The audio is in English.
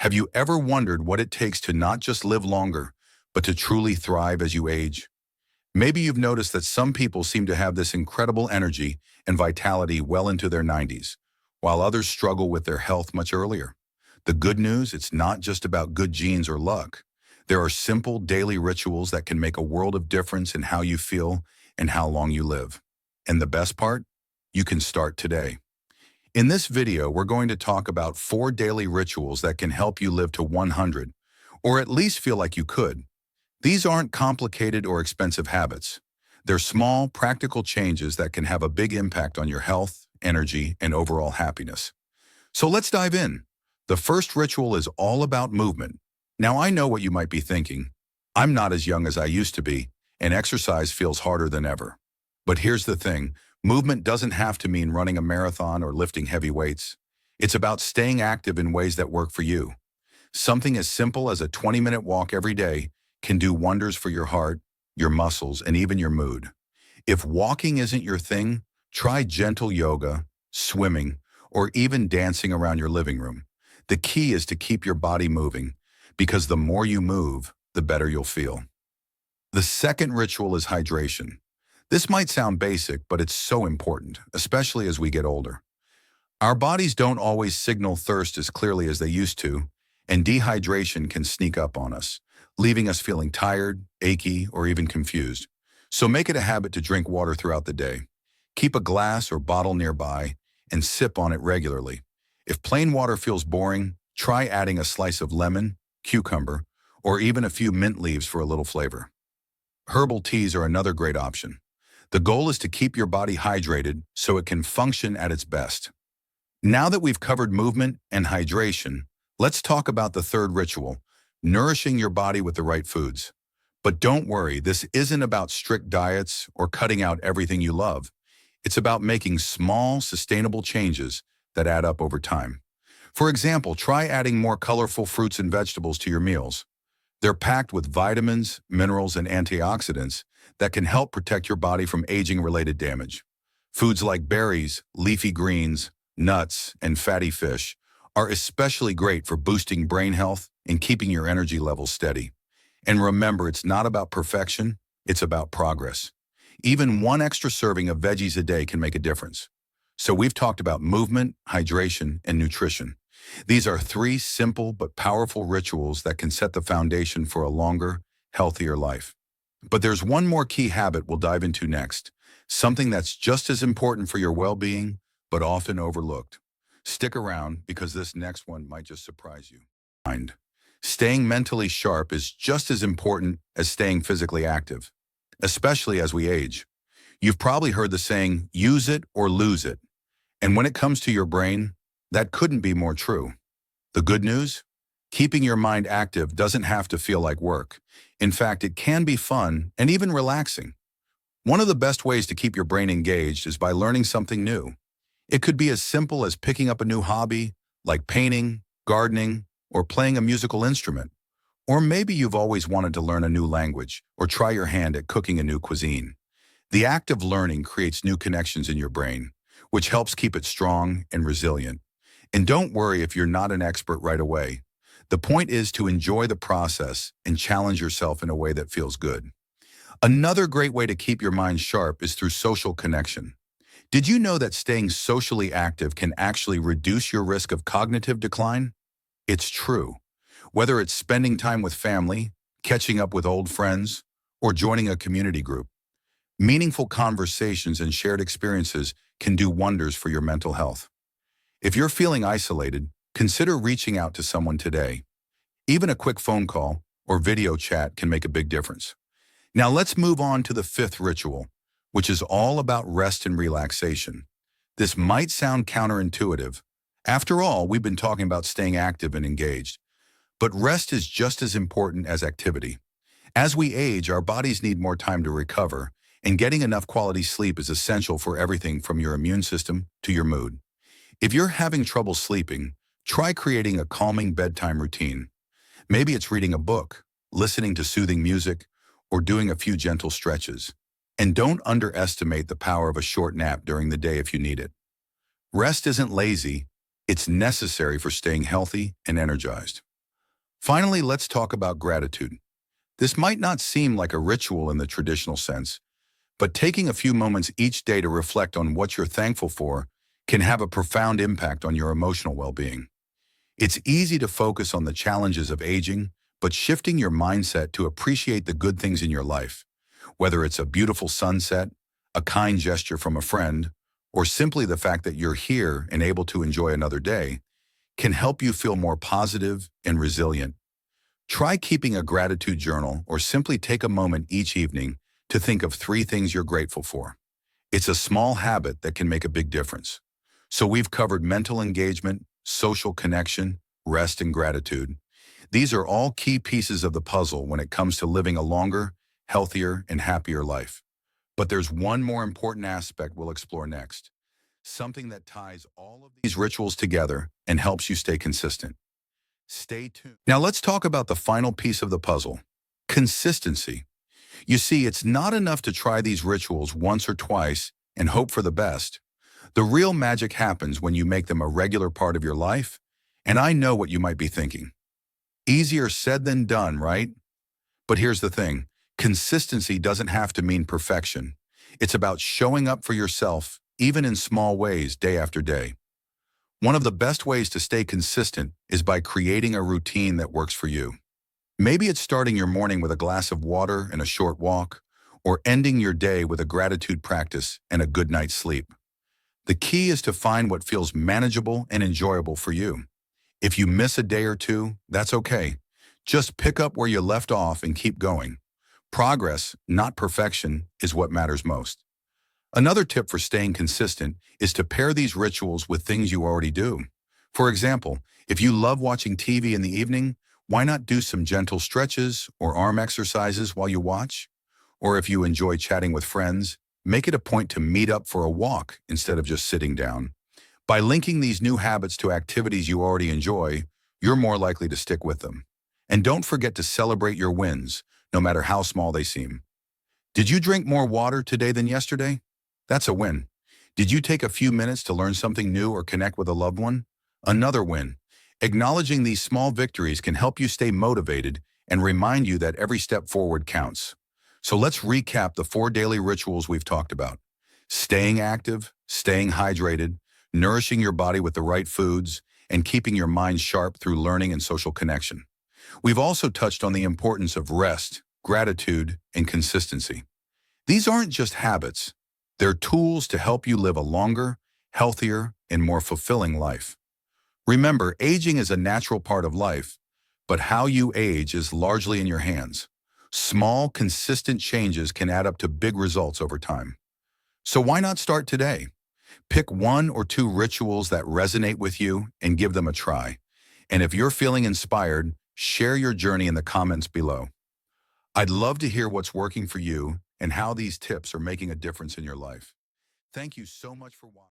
Have you ever wondered what it takes to not just live longer, but to truly thrive as you age? Maybe you've noticed that some people seem to have this incredible energy and vitality well into their 90s, while others struggle with their health much earlier. The good news, it's not just about good genes or luck. There are simple daily rituals that can make a world of difference in how you feel and how long you live. And the best part? You can start today. In this video, we're going to talk about 4 daily rituals that can help you live to 100, or at least feel like you could. These aren't complicated or expensive habits. They're small, practical changes that can have a big impact on your health, energy, and overall happiness. So let's dive in. The first ritual is all about movement. Now, I know what you might be thinking. I'm not as young as I used to be, and exercise feels harder than ever. But here's the thing. Movement doesn't have to mean running a marathon or lifting heavy weights. It's about staying active in ways that work for you. Something as simple as a 20-minute walk every day can do wonders for your heart, your muscles, and even your mood. If walking isn't your thing, try gentle yoga, swimming, or even dancing around your living room. The key is to keep your body moving, because the more you move, the better you'll feel. The second ritual is hydration. This might sound basic, but it's so important, especially as we get older. Our bodies don't always signal thirst as clearly as they used to, and dehydration can sneak up on us, leaving us feeling tired, achy, or even confused. So make it a habit to drink water throughout the day. Keep a glass or bottle nearby and sip on it regularly. If plain water feels boring, try adding a slice of lemon, cucumber, or even a few mint leaves for a little flavor. Herbal teas are another great option. The goal is to keep your body hydrated so it can function at its best. Now that we've covered movement and hydration, let's talk about the third ritual, nourishing your body with the right foods. But don't worry, this isn't about strict diets or cutting out everything you love. It's about making small, sustainable changes that add up over time. For example, try adding more colorful fruits and vegetables to your meals. They're packed with vitamins, minerals, and antioxidants that can help protect your body from aging-related damage. Foods like berries, leafy greens, nuts, and fatty fish are especially great for boosting brain health and keeping your energy levels steady. And remember, it's not about perfection, it's about progress. Even one extra serving of veggies a day can make a difference. So we've talked about movement, hydration, and nutrition. These are 3 simple but powerful rituals that can set the foundation for a longer, healthier life. But there's one more key habit we'll dive into next, something that's just as important for your well-being, but often overlooked. Stick around because this next one might just surprise you. Staying mentally sharp is just as important as staying physically active, especially as we age. You've probably heard the saying, use it or lose it. And when it comes to your brain, that couldn't be more true. The good news? Keeping your mind active doesn't have to feel like work. In fact, it can be fun and even relaxing. One of the best ways to keep your brain engaged is by learning something new. It could be as simple as picking up a new hobby, like painting, gardening, or playing a musical instrument. Or maybe you've always wanted to learn a new language or try your hand at cooking a new cuisine. The act of learning creates new connections in your brain, which helps keep it strong and resilient. And don't worry if you're not an expert right away. The point is to enjoy the process and challenge yourself in a way that feels good. Another great way to keep your mind sharp is through social connection. Did you know that staying socially active can actually reduce your risk of cognitive decline? It's true. Whether it's spending time with family, catching up with old friends, or joining a community group, meaningful conversations and shared experiences can do wonders for your mental health. If you're feeling isolated, consider reaching out to someone today. Even a quick phone call or video chat can make a big difference. Now let's move on to the 5th ritual, which is all about rest and relaxation. This might sound counterintuitive. After all, we've been talking about staying active and engaged. But rest is just as important as activity. As we age, our bodies need more time to recover, and getting enough quality sleep is essential for everything from your immune system to your mood. If you're having trouble sleeping, try creating a calming bedtime routine. Maybe it's reading a book, listening to soothing music, or doing a few gentle stretches. And don't underestimate the power of a short nap during the day if you need it. Rest isn't lazy, it's necessary for staying healthy and energized. Finally, let's talk about gratitude. This might not seem like a ritual in the traditional sense, but taking a few moments each day to reflect on what you're thankful for can have a profound impact on your emotional well-being. It's easy to focus on the challenges of aging, but shifting your mindset to appreciate the good things in your life, whether it's a beautiful sunset, a kind gesture from a friend, or simply the fact that you're here and able to enjoy another day, can help you feel more positive and resilient. Try keeping a gratitude journal or simply take a moment each evening to think of three things you're grateful for. It's a small habit that can make a big difference. So we've covered mental engagement, social connection, rest, and gratitude. These are all key pieces of the puzzle when it comes to living a longer, healthier, and happier life. But there's one more important aspect we'll explore next, something that ties all of these rituals together and helps you stay consistent. Stay tuned. Now let's talk about the final piece of the puzzle, consistency. You see, it's not enough to try these rituals once or twice and hope for the best. The real magic happens when you make them a regular part of your life, and I know what you might be thinking. Easier said than done, right? But here's the thing, consistency doesn't have to mean perfection. It's about showing up for yourself, even in small ways, day after day. One of the best ways to stay consistent is by creating a routine that works for you. Maybe it's starting your morning with a glass of water and a short walk, or ending your day with a gratitude practice and a good night's sleep. The key is to find what feels manageable and enjoyable for you. If you miss a day or two, that's okay. Just pick up where you left off and keep going. Progress, not perfection, is what matters most. Another tip for staying consistent is to pair these rituals with things you already do. For example, if you love watching TV in the evening, why not do some gentle stretches or arm exercises while you watch? Or if you enjoy chatting with friends, make it a point to meet up for a walk instead of just sitting down. By linking these new habits to activities you already enjoy, you're more likely to stick with them. And don't forget to celebrate your wins, no matter how small they seem. Did you drink more water today than yesterday? That's a win. Did you take a few minutes to learn something new or connect with a loved one? Another win. Acknowledging these small victories can help you stay motivated and remind you that every step forward counts. So let's recap the 4 daily rituals we've talked about. Staying active, staying hydrated, nourishing your body with the right foods, and keeping your mind sharp through learning and social connection. We've also touched on the importance of rest, gratitude, and consistency. These aren't just habits. They're tools to help you live a longer, healthier, and more fulfilling life. Remember, aging is a natural part of life, but how you age is largely in your hands. Small, consistent changes can add up to big results over time. So why not start today? Pick 1 or 2 rituals that resonate with you and give them a try. And if you're feeling inspired, share your journey in the comments below. I'd love to hear what's working for you and how these tips are making a difference in your life. Thank you so much for watching.